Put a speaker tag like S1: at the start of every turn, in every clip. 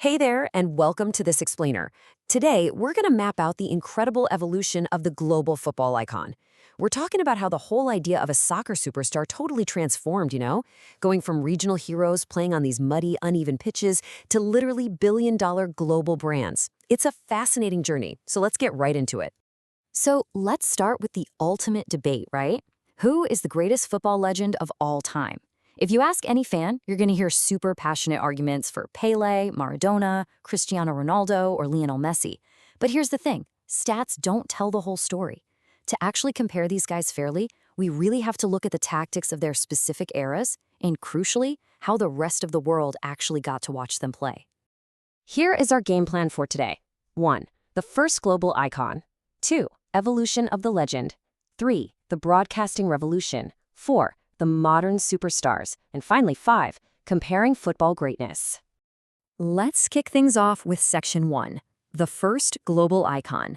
S1: Hey there, and welcome to This Explainer. Today, we're going to map out the incredible evolution of the global football icon. We're talking about how the whole idea of a soccer superstar totally transformed, going from regional heroes playing on these muddy, uneven pitches to literally billion-dollar global brands. It's a fascinating journey, so let's get right into it. So let's start with the ultimate debate, right? Who is the greatest football legend of all time? If you ask any fan, you're going to hear super passionate arguments for Pele, Maradona, Cristiano Ronaldo, or Lionel Messi. But here's the thing, stats don't tell the whole story. To actually compare these guys fairly, we really have to look at the tactics of their specific eras and, crucially, how the rest of the world actually got to watch them play. Here is our game plan for today. 1. The first global icon. 2. Evolution of the legend. 3. The broadcasting revolution. 4. The modern superstars. And finally, 5. Comparing football greatness. Let's kick things off with Section 1, the first global icon.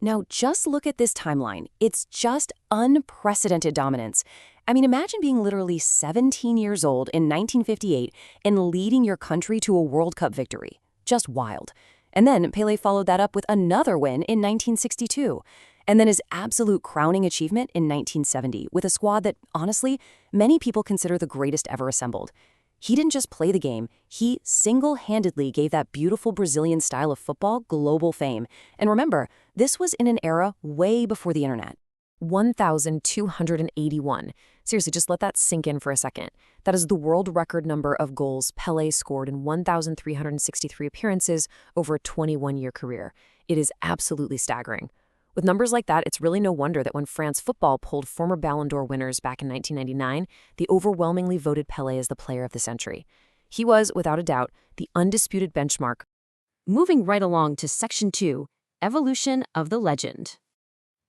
S1: Now, just look at this timeline. It's just unprecedented dominance. I mean, imagine being literally 17 years old in 1958 and leading your country to a World Cup victory. Just wild. And then Pele followed that up with another win in 1962. And then his absolute crowning achievement in 1970 with a squad that, honestly, many people consider the greatest ever assembled. He didn't just play the game, he single-handedly gave that beautiful Brazilian style of football global fame. And remember, this was in an era way before the internet. 1,281. Seriously, just let that sink in for a second. That is the world record number of goals Pele scored in 1,363 appearances over a 21-year career. It is absolutely staggering. With numbers like that, it's really no wonder that when France football pulled former Ballon d'Or winners back in 1999, they overwhelmingly voted Pele as the player of the century. He was, without a doubt, the undisputed benchmark. Moving right along to Section 2, Evolution of the Legend.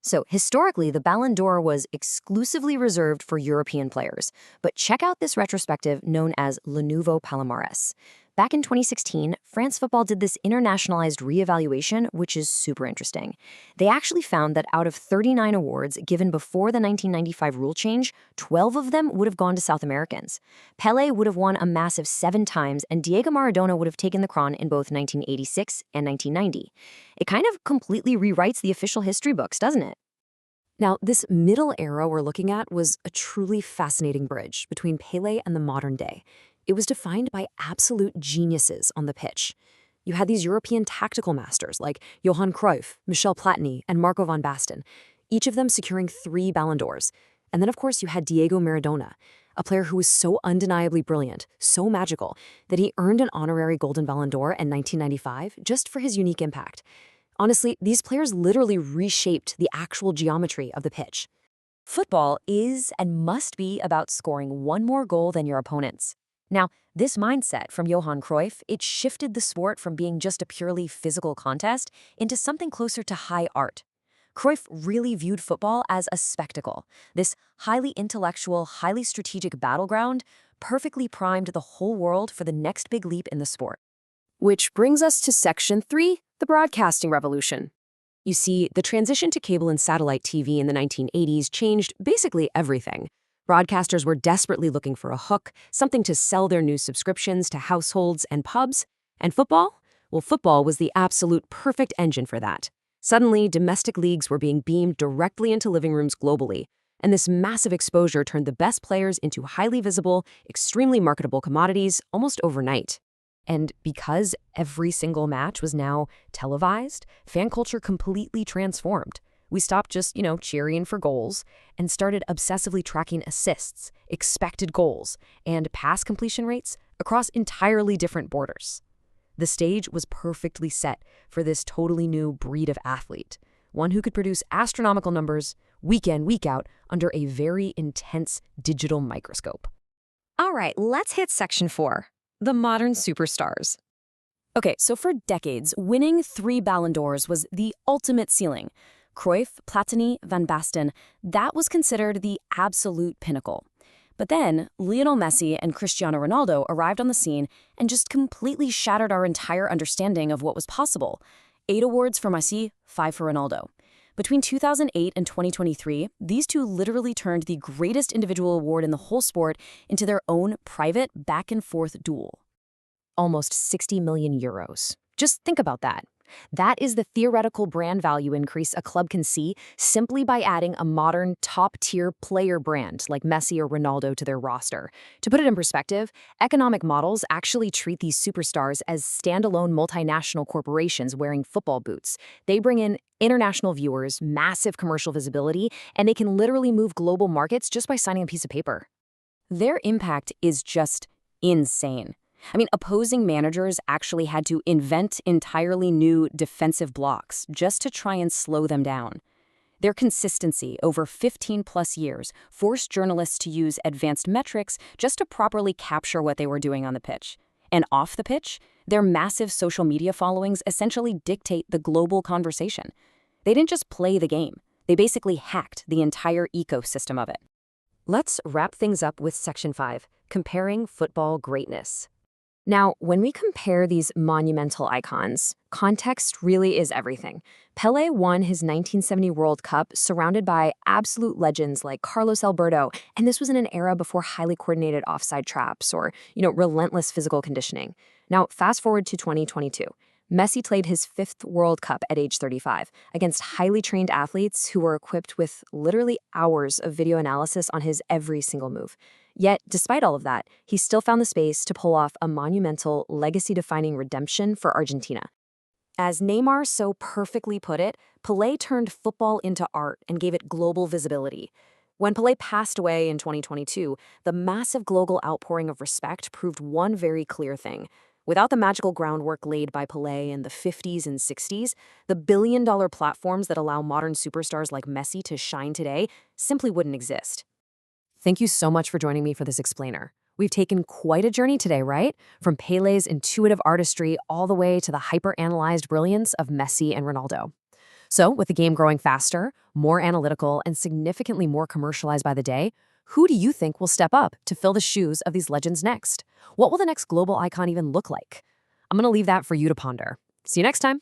S1: So, historically, the Ballon d'Or was exclusively reserved for European players. But check out this retrospective known as Le Nouveau Palmarès. Back in 2016, France Football did this internationalized reevaluation, which is super interesting. They actually found that out of 39 awards given before the 1995 rule change, 12 of them would have gone to South Americans. Pele would have won a massive 7 times, and Diego Maradona would have taken the crown in both 1986 and 1990. It kind of completely rewrites the official history books, doesn't it? Now, this middle era we're looking at was a truly fascinating bridge between Pele and the modern day. It was defined by absolute geniuses on the pitch. You had these European tactical masters like Johan Cruyff, Michel Platini, and Marco van Basten, each of them securing 3 Ballon d'Ors. And then, of course, you had Diego Maradona, a player who was so undeniably brilliant, so magical, that he earned an honorary Golden Ballon d'Or in 1995 just for his unique impact. Honestly, these players literally reshaped the actual geometry of the pitch. Football is and must be about scoring one more goal than your opponents. Now, this mindset from Johan Cruyff, it shifted the sport from being just a purely physical contest into something closer to high art. Cruyff really viewed football as a spectacle, this highly intellectual, highly strategic battleground, perfectly primed the whole world for the next big leap in the sport. Which brings us to Section 3, the broadcasting revolution. You see, the transition to cable and satellite TV in the 1980s changed basically everything. Broadcasters were desperately looking for a hook, something to sell their new subscriptions to households and pubs. And football? Well, football was the absolute perfect engine for that. Suddenly, domestic leagues were being beamed directly into living rooms globally, and this massive exposure turned the best players into highly visible, extremely marketable commodities almost overnight. And because every single match was now televised, fan culture completely transformed. We stopped just, cheering for goals and started obsessively tracking assists, expected goals, and pass completion rates across entirely different borders. The stage was perfectly set for this totally new breed of athlete, one who could produce astronomical numbers week in, week out under a very intense digital microscope. All right, let's hit Section 4, the modern superstars. Okay, so for decades, winning 3 Ballon d'Ors was the ultimate ceiling. Cruyff, Platini, Van Basten, that was considered the absolute pinnacle. But then, Lionel Messi and Cristiano Ronaldo arrived on the scene and just completely shattered our entire understanding of what was possible. 8 awards for Messi, 5 for Ronaldo. Between 2008 and 2023, these two literally turned the greatest individual award in the whole sport into their own private back-and-forth duel. almost 60 million euros. Just think about that. That is the theoretical brand value increase a club can see simply by adding a modern, top-tier player brand like Messi or Ronaldo to their roster. To put it in perspective, economic models actually treat these superstars as standalone multinational corporations wearing football boots. They bring in international viewers, massive commercial visibility, and they can literally move global markets just by signing a piece of paper. Their impact is just insane. I mean, opposing managers actually had to invent entirely new defensive blocks just to try and slow them down. Their consistency over 15+ years forced journalists to use advanced metrics just to properly capture what they were doing on the pitch. And off the pitch, their massive social media followings essentially dictate the global conversation. They didn't just play the game, they basically hacked the entire ecosystem of it. Let's wrap things up with Section 5, comparing football greatness. Now, when we compare these monumental icons, context really is everything. Pele won his 1970 World Cup surrounded by absolute legends like Carlos Alberto, and this was in an era before highly coordinated offside traps or, relentless physical conditioning. Now, fast forward to 2022. Messi played his 5th World Cup at age 35 against highly trained athletes who were equipped with literally hours of video analysis on his every single move. Yet, despite all of that, he still found the space to pull off a monumental, legacy-defining redemption for Argentina. As Neymar so perfectly put it, Pele turned football into art and gave it global visibility. When Pele passed away in 2022, the massive global outpouring of respect proved one very clear thing. Without the magical groundwork laid by Pele in the 50s and 60s, the billion-dollar platforms that allow modern superstars like Messi to shine today simply wouldn't exist. Thank you so much for joining me for this explainer. We've taken quite a journey today, right? From Pele's intuitive artistry all the way to the hyper-analyzed brilliance of Messi and Ronaldo. So, with the game growing faster, more analytical, and significantly more commercialized by the day, who do you think will step up to fill the shoes of these legends next? What will the next global icon even look like? I'm going to leave that for you to ponder. See you next time.